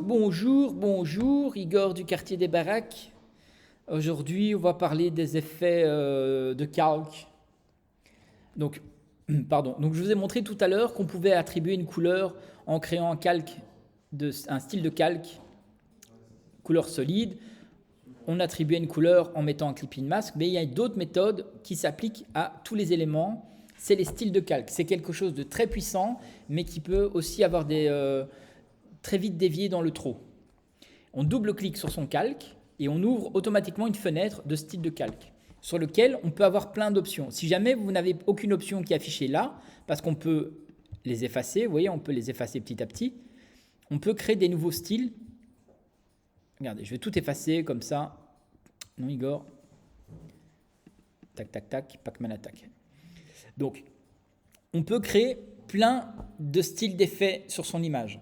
Bonjour, Igor du quartier des Baraques. Aujourd'hui, on va parler des effets de calque. Donc, Donc, je vous ai montré tout à l'heure qu'on pouvait attribuer une couleur en créant un style de calque, couleur solide. On attribuait une couleur en mettant un clipping mask, mais il y a d'autres méthodes qui s'appliquent à tous les éléments. C'est les styles de calque. C'est quelque chose de très puissant, mais qui peut aussi avoir très vite dévié dans le trop. On double-clique sur son calque et on ouvre automatiquement une fenêtre de style de calque sur lequel on peut avoir plein d'options. Si jamais vous n'avez aucune option qui est affichée là, parce qu'on peut les effacer, vous voyez, on peut les effacer petit à petit, on peut créer des nouveaux styles. Regardez, je vais tout effacer comme ça. Non, Igor. Tac, tac, tac, Pac-Man attaque. Donc, on peut créer plein de styles d'effets sur son image.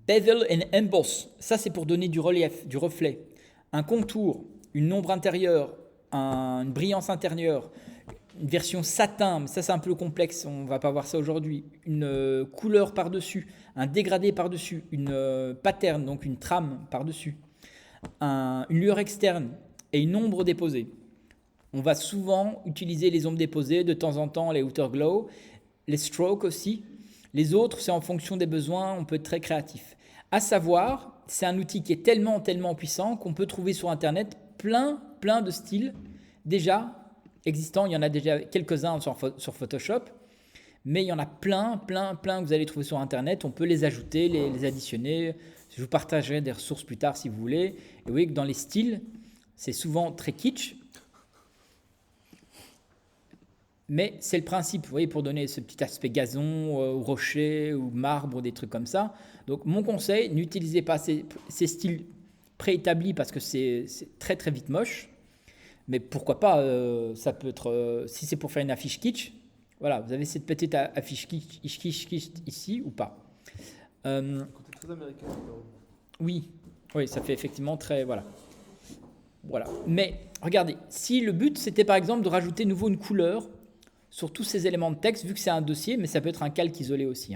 Bevel and emboss, ça c'est pour donner du relief, du reflet. Un contour, une ombre intérieure, une brillance intérieure, une version satin, mais ça c'est un peu complexe, on ne va pas voir ça aujourd'hui. Une couleur par-dessus, un dégradé par-dessus, une pattern, donc une trame par-dessus, une lueur externe et une ombre déposée. On va souvent utiliser les ombres déposées, de temps en temps les outer glow, les strokes aussi. Les autres, c'est en fonction des besoins, on peut être très créatif. À savoir, c'est un outil qui est tellement puissant qu'on peut trouver sur Internet plein de styles déjà existants. Il y en a déjà quelques-uns sur Photoshop, mais il y en a plein que vous allez trouver sur Internet. On peut les ajouter, les additionner. Je vous partagerai des ressources plus tard si vous voulez. Et vous voyez que dans les styles, c'est souvent très kitsch. Mais c'est le principe, vous voyez, pour donner ce petit aspect gazon, ou rocher, ou marbre, ou des trucs comme ça. Donc, mon conseil, n'utilisez pas ces styles préétablis parce que c'est très vite moche. Mais pourquoi pas, ça peut être, si c'est pour faire une affiche kitsch, voilà, vous avez cette petite affiche kitsch ici ou pas. Côté très américain. Oui, ça fait effectivement très, voilà. Mais regardez, si le but c'était par exemple de rajouter nouveau une couleur sur tous ces éléments de texte, vu que c'est un dossier, mais ça peut être un calque isolé aussi.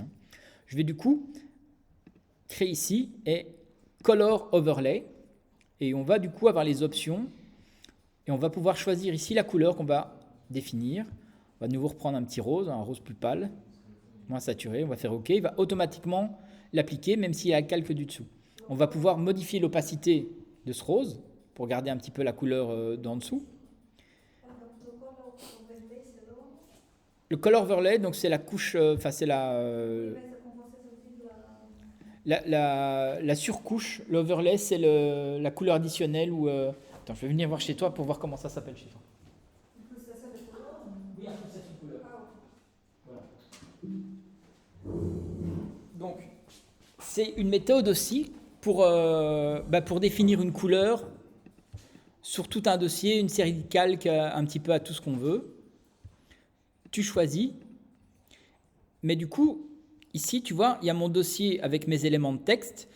Je vais du coup créer ici et Color Overlay, et on va du coup avoir les options, et on va pouvoir choisir ici la couleur qu'on va définir. On va de nouveau reprendre un petit rose, un rose plus pâle, moins saturé, on va faire OK, il va automatiquement l'appliquer, même s'il y a un calque du dessous. On va pouvoir modifier l'opacité de ce rose, pour garder un petit peu la couleur d'en dessous. Le color overlay, donc c'est la couche, c'est la surcouche. L'overlay, c'est la couleur additionnelle. Attends, je vais venir voir chez toi pour voir comment ça s'appelle chez toi. Oui, une pulsation de couleur. Voilà. Donc, c'est une méthode aussi pour définir une couleur sur tout un dossier, une série de calques, un petit peu à tout ce qu'on veut. Tu choisis, mais du coup, ici, tu vois, il y a mon dossier avec mes éléments de texte.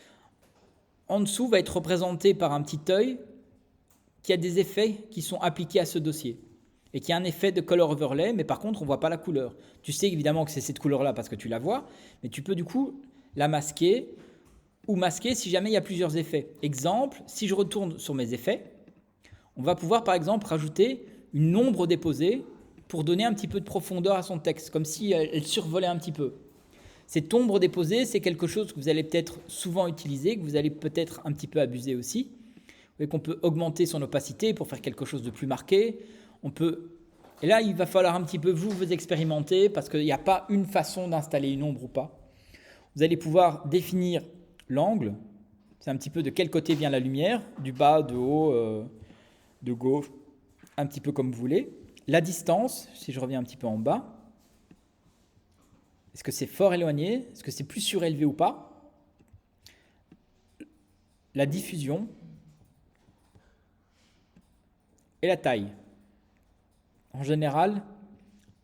En dessous va être représenté par un petit œil qui a des effets qui sont appliqués à ce dossier et qui a un effet de color overlay, mais par contre, on ne voit pas la couleur. Tu sais évidemment que c'est cette couleur-là parce que tu la vois, mais tu peux du coup la masquer ou masquer si jamais il y a plusieurs effets. Exemple, si je retourne sur mes effets, on va pouvoir par exemple rajouter une ombre déposée pour donner un petit peu de profondeur à son texte, comme si elle survolait un petit peu. Cette ombre déposée, c'est quelque chose que vous allez peut-être souvent utiliser, que vous allez peut-être un petit peu abuser aussi. Vous voyez qu'on peut augmenter son opacité pour faire quelque chose de plus marqué. Et là, il va falloir un petit peu vous expérimenter, parce qu'il n'y a pas une façon d'installer une ombre ou pas. Vous allez pouvoir définir l'angle, c'est un petit peu de quel côté vient la lumière, du bas, de haut, de gauche, un petit peu comme vous voulez. La distance, si je reviens un petit peu en bas, est-ce que c'est fort éloigné? Est-ce que c'est plus surélevé ou pas? La diffusion et la taille. En général, vous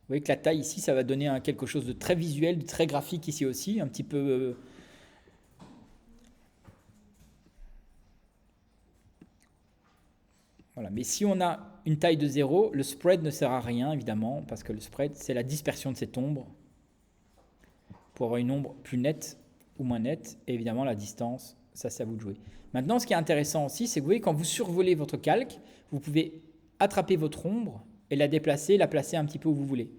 voyez que la taille ici, ça va donner quelque chose de très visuel, de très graphique ici aussi, un petit peu... Voilà. Mais si on a une taille de 0, le spread ne sert à rien, évidemment, parce que le spread, c'est la dispersion de cette ombre, pour avoir une ombre plus nette ou moins net. Et évidemment, la distance, ça c'est à vous de jouer. Maintenant, ce qui est intéressant aussi, c'est que vous voyez, quand vous survolez votre calque, vous pouvez attraper votre ombre et la déplacer, la placer un petit peu où vous voulez.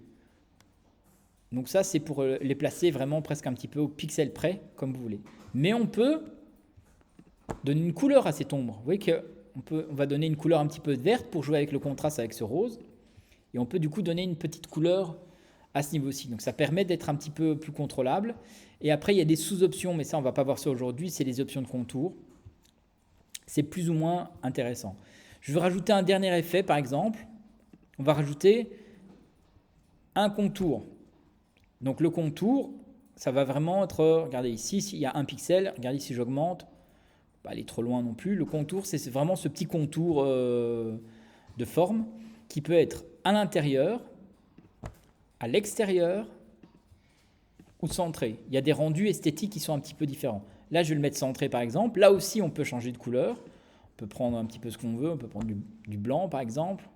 Donc ça, c'est pour les placer vraiment presque un petit peu au pixel près, comme vous voulez. Mais on peut donner une couleur à cette ombre. Vous voyez qu'on va donner une couleur un petit peu verte pour jouer avec le contraste avec ce rose. Et on peut du coup donner une petite couleur à ce niveau-ci. Donc ça permet d'être un petit peu plus contrôlable. Et après, il y a des sous-options, mais ça, on ne va pas voir ça aujourd'hui. C'est les options de contour. C'est plus ou moins intéressant. Je veux rajouter un dernier effet, par exemple. On va rajouter un contour. Donc le contour, ça va vraiment être, regardez ici, s'il y a un pixel, regardez si j'augmente, pas aller trop loin non plus. Le contour, c'est vraiment ce petit contour de forme qui peut être à l'intérieur, à l'extérieur ou centré. Il y a des rendus esthétiques qui sont un petit peu différents. Là, je vais le mettre centré par exemple. Là aussi, on peut changer de couleur. On peut prendre un petit peu ce qu'on veut. On peut prendre du blanc par exemple.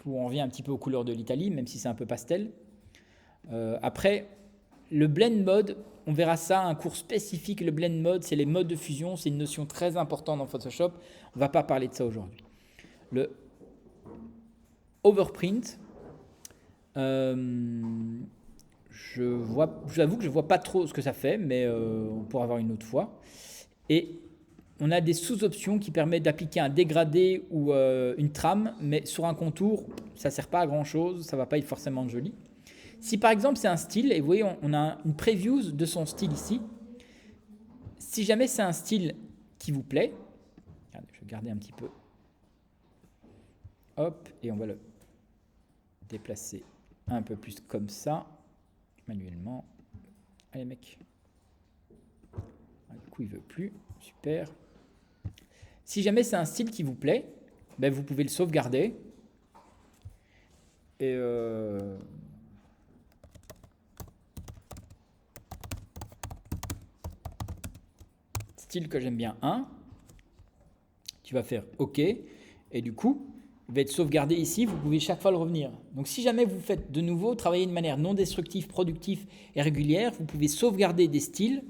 Où on revient un petit peu aux couleurs de l'Italie, même si c'est un peu pastel. Après, le blend mode, on verra ça, un cours spécifique. Le blend mode, c'est les modes de fusion. C'est une notion très importante dans Photoshop. On ne va pas parler de ça aujourd'hui. Le overprint, j'avoue que je ne vois pas trop ce que ça fait, mais on pourra voir une autre fois. Et on a des sous-options qui permettent d'appliquer un dégradé ou une trame, mais sur un contour, ça ne sert pas à grand-chose, ça ne va pas être forcément joli. Si par exemple c'est un style, et vous voyez, on a une preview de son style ici. Si jamais c'est un style qui vous plaît, regardez, je vais garder un petit peu. Hop, et on va le déplacer un peu plus comme ça, manuellement. Allez mec. Du coup, il ne veut plus. Super. Si jamais c'est un style qui vous plaît, ben vous pouvez le sauvegarder. Et style que j'aime bien 1. Tu vas faire OK. Et du coup, il va être sauvegardé ici. Vous pouvez chaque fois le revenir. Donc si jamais vous faites de nouveau travailler de manière non destructive, productive et régulière, vous pouvez sauvegarder des styles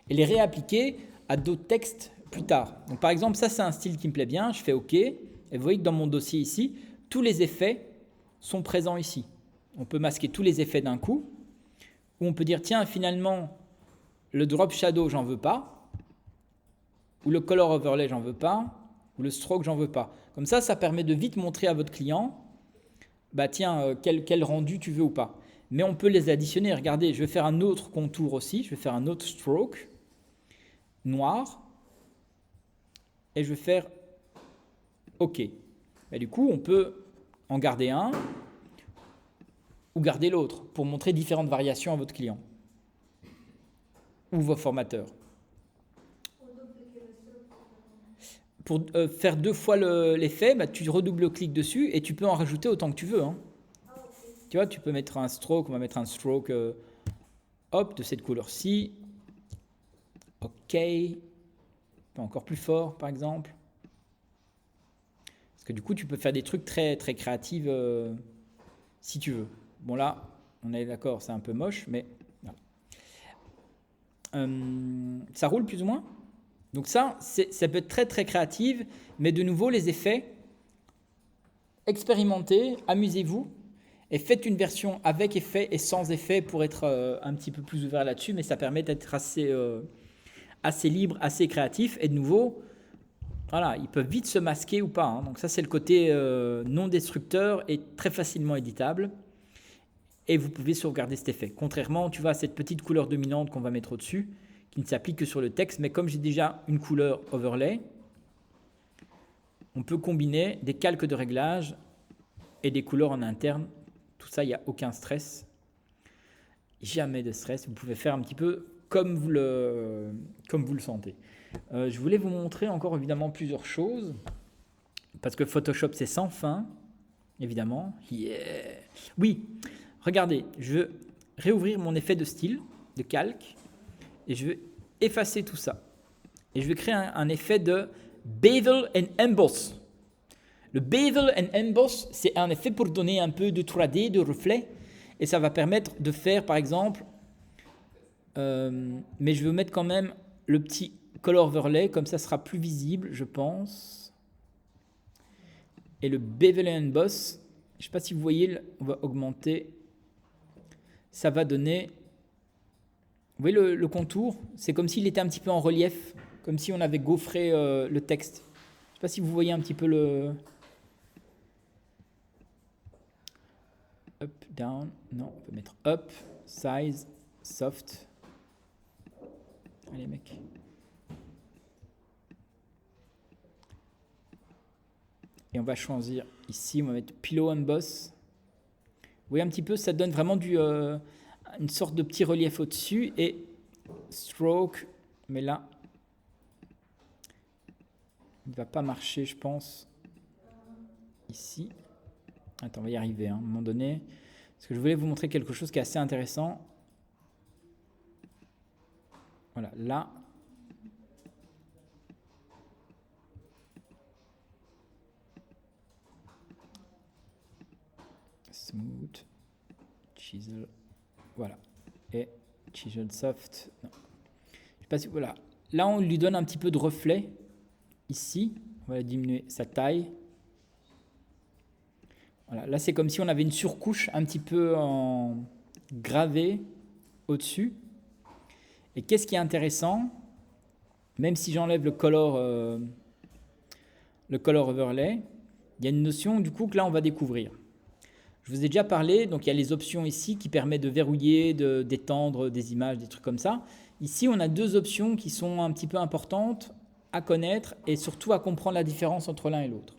et les réappliquer à d'autres textes plus tard. Donc par exemple, ça c'est un style qui me plaît bien, je fais OK, et vous voyez que dans mon dossier ici, tous les effets sont présents ici. On peut masquer tous les effets d'un coup, ou on peut dire tiens finalement le drop shadow j'en veux pas, ou le color overlay j'en veux pas, ou le stroke j'en veux pas. Comme ça permet de vite montrer à votre client, bah tiens quel rendu tu veux ou pas. Mais on peut les additionner. Regardez, je vais faire un autre contour aussi, je vais faire un autre stroke noir. Et je vais faire OK. Et du coup, on peut en garder un ou garder l'autre pour montrer différentes variations à votre client ou vos formateurs. Pour faire 2 fois l'effet, bah, tu redouble-cliques dessus et tu peux en rajouter autant que tu veux. Hein. Tu vois, tu peux mettre un stroke, on va mettre un stroke hop, de cette couleur-ci. OK. Encore plus fort par exemple, parce que du coup tu peux faire des trucs très très créatifs si tu veux. Bon là on est d'accord, c'est un peu moche, mais voilà. Ça roule plus ou moins. Donc ça peut être très très créatif, mais de nouveau les effets, expérimentez, amusez-vous et faites une version avec effet et sans effet pour être un petit peu plus ouvert là-dessus, mais ça permet d'être assez libre, assez créatif, et de nouveau, voilà, ils peuvent vite se masquer ou pas. Hein. Donc ça, c'est le côté non destructeur et très facilement éditable. Et vous pouvez sauvegarder cet effet. Contrairement, tu vois, à cette petite couleur dominante qu'on va mettre au-dessus, qui ne s'applique que sur le texte, mais comme j'ai déjà une couleur overlay, on peut combiner des calques de réglage et des couleurs en interne. Tout ça, il n'y a aucun stress. Jamais de stress. Vous pouvez faire un petit peu comme vous le sentez. Je voulais vous montrer encore évidemment plusieurs choses, parce que Photoshop c'est sans fin, évidemment. Yeah. Oui, regardez, je veux réouvrir mon effet de style, de calque, et je vais effacer tout ça. Et je vais créer un effet de Bevel and Emboss. Le Bevel and Emboss, c'est un effet pour donner un peu de 3D, de reflet, et ça va permettre de faire par exemple Mais je vais vous mettre quand même le petit color overlay, comme ça sera plus visible, je pense. Et le bevel and emboss, je ne sais pas si vous voyez, on va augmenter. Ça va donner, vous voyez le contour, c'est comme s'il était un petit peu en relief, comme si on avait gaufré le texte. Je ne sais pas si vous voyez un petit peu le... Up, down, non, on peut mettre up, size, soft. Allez mec. Et on va choisir ici, on va mettre pillow emboss. Vous voyez un petit peu, ça donne vraiment une sorte de petit relief au-dessus. Et stroke, mais là, il ne va pas marcher, je pense, ici. Attends, on va y arriver, hein, à un moment donné. Parce que je voulais vous montrer quelque chose qui est assez intéressant. Voilà, là. Smooth, chisel, voilà. Et chisel soft, non. Je sais pas si, voilà. Là, on lui donne un petit peu de reflet. Ici, on va diminuer sa taille. Voilà, là, c'est comme si on avait une surcouche un petit peu gravée au-dessus. Et qu'est-ce qui est intéressant, même si j'enlève le color overlay, il y a une notion du coup que là, on va découvrir. Je vous ai déjà parlé, donc il y a les options ici qui permettent de verrouiller, d'étendre des images, des trucs comme ça. Ici, on a deux options qui sont un petit peu importantes à connaître et surtout à comprendre la différence entre l'un et l'autre.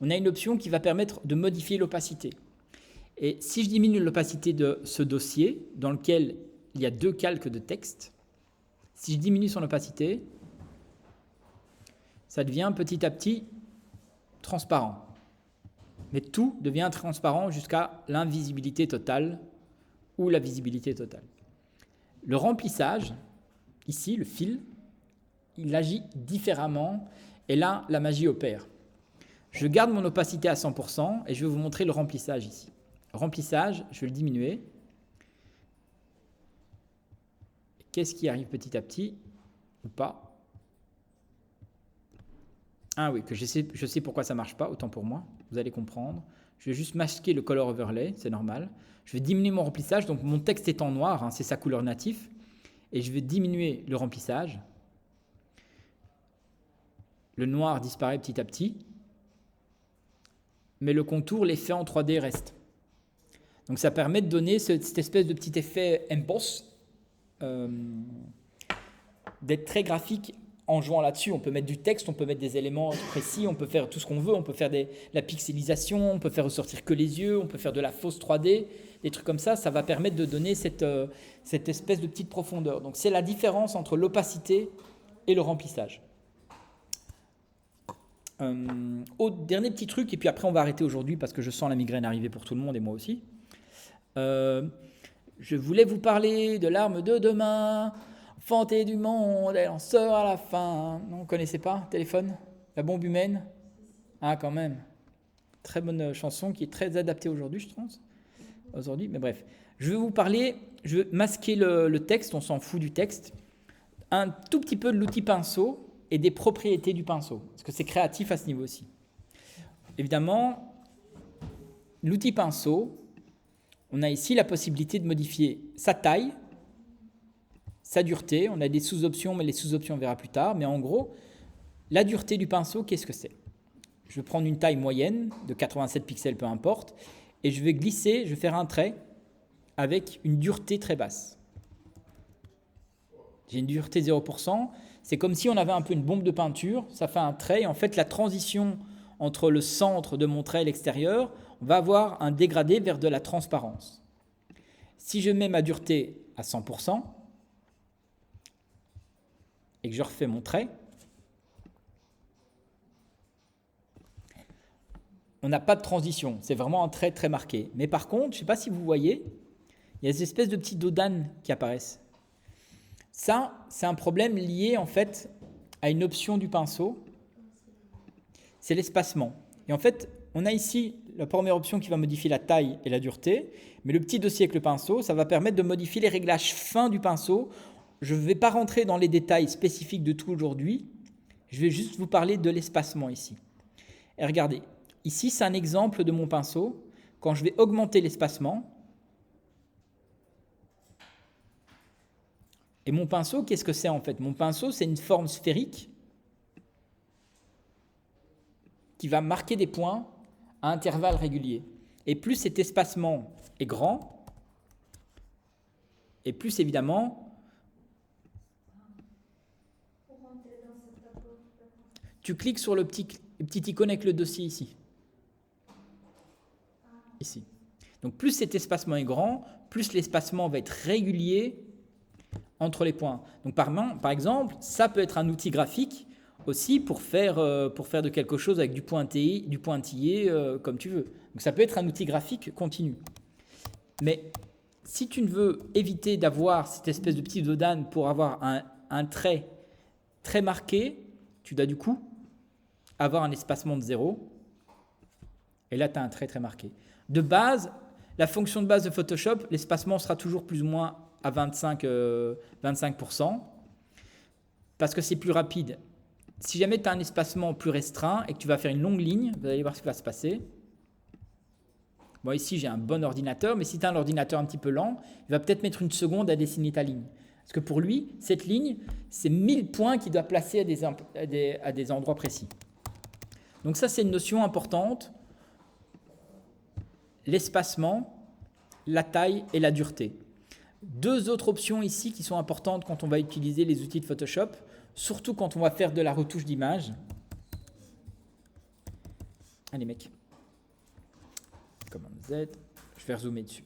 On a une option qui va permettre de modifier l'opacité. Et si je diminue l'opacité de ce dossier, dans lequel il y a deux calques de texte, si je diminue son opacité, ça devient petit à petit transparent. Mais tout devient transparent jusqu'à l'invisibilité totale ou la visibilité totale. Le remplissage, ici, le fil, il agit différemment et là, la magie opère. Je garde mon opacité à 100% et je vais vous montrer le remplissage ici. Le remplissage, je vais le diminuer. Qu'est-ce qui arrive petit à petit ou pas? Ah oui, que je sais pourquoi ça ne marche pas, autant pour moi, vous allez comprendre. Je vais juste masquer le color overlay, c'est normal. Je vais diminuer mon remplissage, donc mon texte est en noir, hein, c'est sa couleur native. Et je vais diminuer le remplissage. Le noir disparaît petit à petit. Mais le contour, l'effet en 3D reste. Donc ça permet de donner cette espèce de petit effet emboss, d'être très graphique en jouant là-dessus. On peut mettre du texte, on peut mettre des éléments précis, on peut faire tout ce qu'on veut, on peut faire la pixelisation, on peut faire ressortir que les yeux, on peut faire de la fausse 3D, des trucs comme ça. Ça va permettre de donner cette espèce de petite profondeur. Donc c'est la différence entre l'opacité et le remplissage. Dernier petit truc, et puis après on va arrêter aujourd'hui parce que je sens la migraine arriver pour tout le monde et moi aussi. Je voulais vous parler de l'arme de demain, fantée du monde, elle en sort à la fin. Non, vous ne connaissez pas? Téléphone? La bombe humaine? Ah, quand même. Très bonne chanson qui est très adaptée aujourd'hui, je pense. Aujourd'hui, mais bref. Je vais vous parler, je vais masquer le texte, on s'en fout du texte. Un tout petit peu de l'outil pinceau et des propriétés du pinceau, parce que c'est créatif à ce niveau aussi. Évidemment, l'outil pinceau, on a ici la possibilité de modifier sa taille, sa dureté. On a des sous-options, mais les sous-options on verra plus tard. Mais en gros, la dureté du pinceau, qu'est-ce que c'est? Je vais prendre une taille moyenne de 87 pixels, peu importe, et je vais glisser, je vais faire un trait avec une dureté très basse. J'ai une dureté 0%. C'est comme si on avait un peu une bombe de peinture. Ça fait un trait. Et en fait, la transition entre le centre de mon trait et l'extérieur, on va avoir un dégradé vers de la transparence. Si je mets ma dureté à 100% et que je refais mon trait, on n'a pas de transition. C'est vraiment un trait très marqué. Mais par contre, je ne sais pas si vous voyez, il y a des espèces de petits dodanes qui apparaissent. Ça, c'est un problème lié en fait à une option du pinceau. C'est l'espacement. Et en fait, on a ici la première option qui va modifier la taille et la dureté, mais le petit dossier avec le pinceau, ça va permettre de modifier les réglages fins du pinceau. Je ne vais pas rentrer dans les détails spécifiques de tout aujourd'hui, je vais juste vous parler de l'espacement ici. Et regardez, ici c'est un exemple de mon pinceau. Quand je vais augmenter l'espacement, et mon pinceau, qu'est-ce que c'est en fait? Mon pinceau, c'est une forme sphérique qui va marquer des points à intervalles réguliers. Et plus cet espacement est grand, et plus évidemment, tu cliques sur le petit icône avec le dossier ici. Ici. Donc plus cet espacement est grand, plus l'espacement va être régulier entre les points. Donc par exemple, ça peut être un outil graphique aussi pour faire de quelque chose avec du pointillé comme tu veux. Donc ça peut être un outil graphique continu. Mais si tu ne veux éviter d'avoir cette espèce de petit dodane pour avoir un trait très marqué, tu dois du coup avoir un espacement de 0. Et là, tu as un trait très marqué. De base, la fonction de base de Photoshop, l'espacement sera toujours plus ou moins à 25%, parce que c'est plus rapide. Si jamais tu as un espacement plus restreint et que tu vas faire une longue ligne, vous allez voir ce qui va se passer. Bon, ici, j'ai un bon ordinateur, mais si tu as un ordinateur un petit peu lent, il va peut-être mettre une seconde à dessiner ta ligne. Parce que pour lui, cette ligne, c'est 1000 points qu'il doit placer à des endroits précis. Donc ça, c'est une notion importante. L'espacement, la taille et la dureté. Deux autres options ici qui sont importantes quand on va utiliser les outils de Photoshop, surtout quand on va faire de la retouche d'image. Allez mec, Command Z, je vais rezoomer dessus.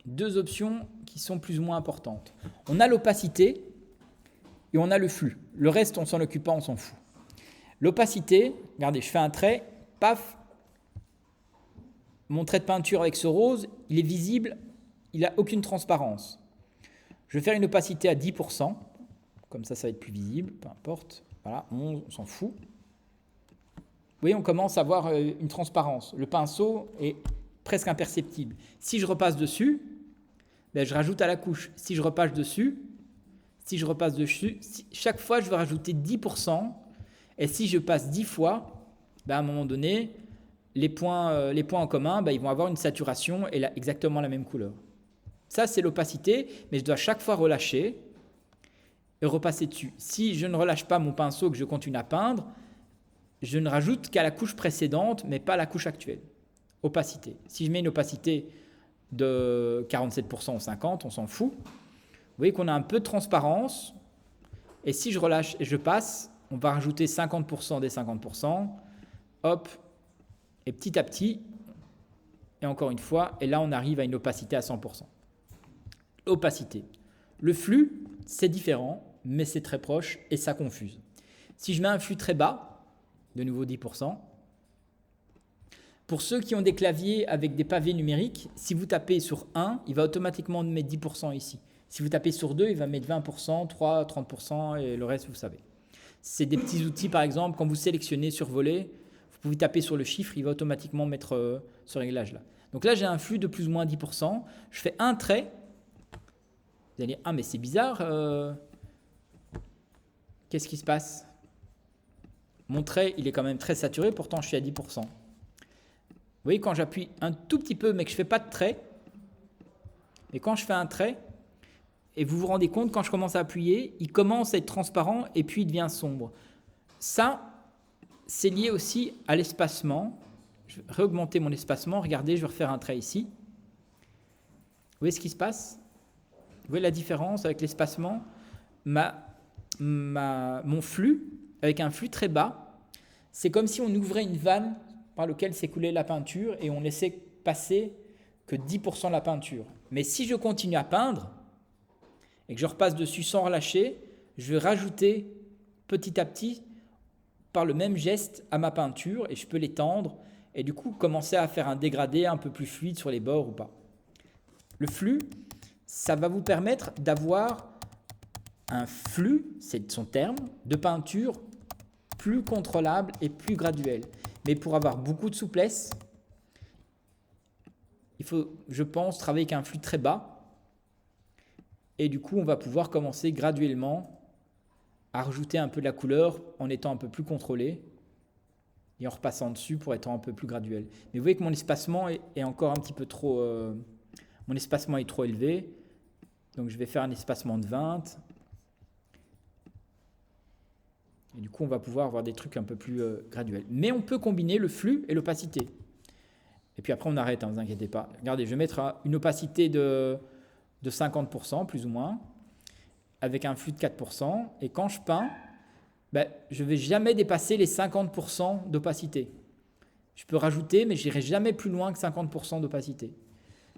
Deux options qui sont plus ou moins importantes. On a l'opacité et on a le flux. Le reste, on s'en occupe pas, on s'en fout. L'opacité, regardez, je fais un trait, paf, mon trait de peinture avec ce rose, il est visible, il n'a aucune transparence. Je vais faire une opacité à 10%, comme ça va être plus visible, peu importe. Voilà, on s'en fout. Vous voyez, on commence à avoir une transparence. Le pinceau est presque imperceptible. Si je repasse dessus, ben, je rajoute à la couche. Si je repasse dessus, chaque fois, je vais rajouter 10%. Et si je passe 10 fois, ben, à un moment donné, les points en commun, ben, ils vont avoir une saturation et exactement la même couleur. Ça, c'est l'opacité, mais je dois chaque fois relâcher et repasser dessus. Si je ne relâche pas mon pinceau et que je continue à peindre, je ne rajoute qu'à la couche précédente, mais pas à la couche actuelle. Opacité. Si je mets une opacité de 47% ou 50%, on s'en fout. Vous voyez qu'on a un peu de transparence. Et si je relâche et je passe, on va rajouter 50% des 50%. Hop. Et petit à petit, et encore une fois, et là on arrive à une opacité à 100%. Opacité. Le flux, c'est différent, mais c'est très proche et ça confuse. Si je mets un flux très bas, de nouveau 10%, pour ceux qui ont des claviers avec des pavés numériques, si vous tapez sur 1, il va automatiquement mettre 10% ici. Si vous tapez sur 2, il va mettre 20%, 3, 30% et le reste, vous savez. C'est des petits outils, par exemple, quand vous sélectionnez survoler, vous pouvez taper sur le chiffre, il va automatiquement mettre ce réglage-là. Donc là, j'ai un flux de plus ou moins 10%. Je fais un trait. Vous allez dire, ah mais c'est bizarre, qu'est-ce qui se passe? Mon trait, il est quand même très saturé, pourtant je suis à 10%. Vous voyez, quand j'appuie un tout petit peu, mais que je ne fais pas de trait, et quand je fais un trait, et vous vous rendez compte, quand je commence à appuyer, il commence à être transparent et puis il devient sombre. Ça, c'est lié aussi à l'espacement. Je vais réaugmenter mon espacement. Regardez, je vais refaire un trait ici. Vous voyez ce qui se passe? Vous voyez la différence avec l'espacement? Mon flux, avec un flux très bas, c'est comme si on ouvrait une vanne par laquelle s'écoulait la peinture et on laissait passer que 10% de la peinture. Mais si je continue à peindre et que je repasse dessus sans relâcher, je vais rajouter petit à petit par le même geste à ma peinture et je peux l'étendre et du coup commencer à faire un dégradé un peu plus fluide sur les bords ou pas. Le flux, ça va vous permettre d'avoir un flux, c'est son terme, de peinture plus contrôlable et plus graduel. Mais pour avoir beaucoup de souplesse, il faut, je pense, travailler avec un flux très bas. Et du coup, on va pouvoir commencer graduellement à rajouter un peu de la couleur en étant un peu plus contrôlé et en repassant dessus pour être un peu plus graduel. Mais vous voyez que mon espacement est encore un petit peu trop... mon espacement est trop élevé. Donc je vais faire un espacement de 20. Et du coup, on va pouvoir avoir des trucs un peu plus graduels. Mais on peut combiner le flux et l'opacité. Et puis après, on arrête, ne vous inquiétez pas. Regardez, je vais mettre une opacité de 50%, plus ou moins, avec un flux de 4%. Et quand je peins, je ne vais jamais dépasser les 50% d'opacité. Je peux rajouter, mais je n'irai jamais plus loin que 50% d'opacité.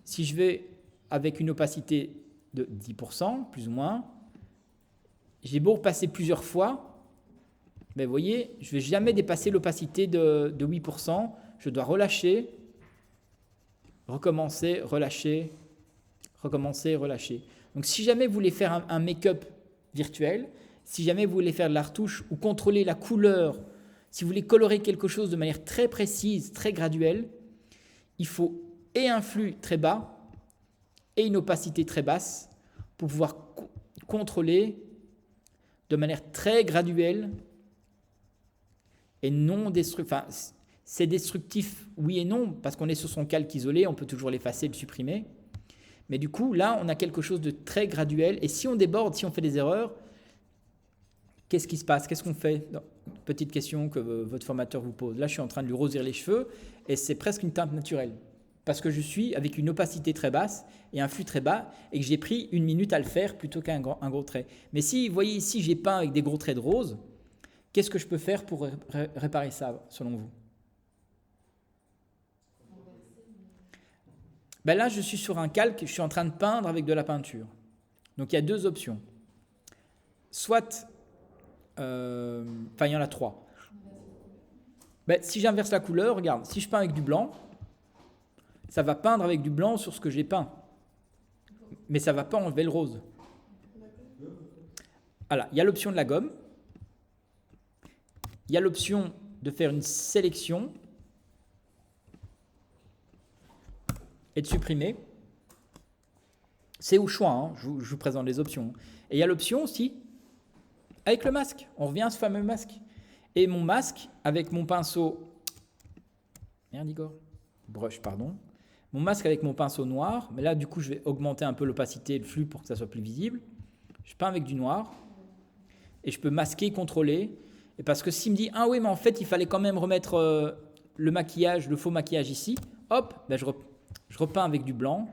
Si je vais avec une opacité de 10%, plus ou moins, j'ai beau repasser plusieurs fois, vous voyez, je ne vais jamais dépasser l'opacité de 8%. Je dois relâcher, recommencer, relâcher, recommencer, relâcher. Donc si jamais vous voulez faire un make-up virtuel, si jamais vous voulez faire de la retouche ou contrôler la couleur, si vous voulez colorer quelque chose de manière très précise, très graduelle, il faut et un flux très bas et une opacité très basse pour pouvoir contrôler de manière très graduelle et non destructif. Enfin, c'est destructif, oui et non, parce qu'on est sur son calque isolé, on peut toujours l'effacer, le supprimer. Mais du coup, là, on a quelque chose de très graduel. Et si on déborde, si on fait des erreurs, qu'est-ce qui se passe? Qu'est-ce qu'on fait? Petite question que votre formateur vous pose. Là, je suis en train de lui rosir les cheveux et c'est presque une teinte naturelle. Parce que je suis avec une opacité très basse et un flux très bas et que j'ai pris 1 minute à le faire plutôt qu'un gros trait. Mais si, vous voyez ici, j'ai peint avec des gros traits de rose, qu'est-ce que je peux faire pour réparer ça, selon vous? Là, je suis sur un calque, je suis en train de peindre avec de la peinture. Donc, il y a 2 options. Soit, il y en a 3. Si j'inverse la couleur, regarde, si je peins avec du blanc, ça va peindre avec du blanc sur ce que j'ai peint. Mais ça ne va pas enlever le rose. Voilà, il y a l'option de la gomme. Il y a l'option de faire une sélection et de supprimer. C'est au choix, hein, je vous présente les options. Et il y a l'option aussi avec le masque. On revient à ce fameux masque. Et mon masque, avec mon pinceau... Merde, Igor. Brush, pardon. Mon masque avec mon pinceau noir. Mais là, du coup, je vais augmenter un peu l'opacité et le flux pour que ça soit plus visible. Je peins avec du noir. Et je peux masquer, contrôler. Et parce que s'il me dit, ah oui, mais en fait, il fallait quand même remettre le maquillage, le faux maquillage ici, hop, je repeins avec du blanc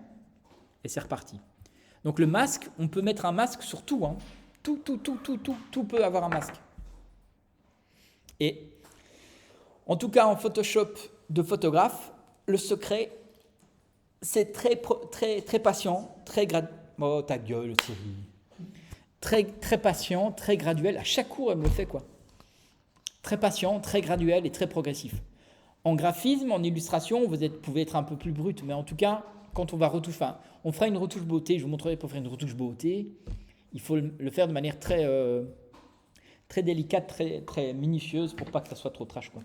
et c'est reparti. Donc le masque, on peut mettre un masque sur tout. Hein. Tout peut avoir un masque. Et en tout cas, en Photoshop de photographe, le secret, c'est très patient, oh, ta gueule, Thierry. Très patient, très graduel. À chaque cours, elle me le fait, quoi. Très patient, très graduel et très progressif. En graphisme, en illustration, vous pouvez être un peu plus brut, mais en tout cas, quand on va retoucher, on fera une retouche beauté, je vous montrerai pour faire une retouche beauté, il faut le faire de manière très délicate, très minutieuse pour pas que ça soit trop trash, quoi.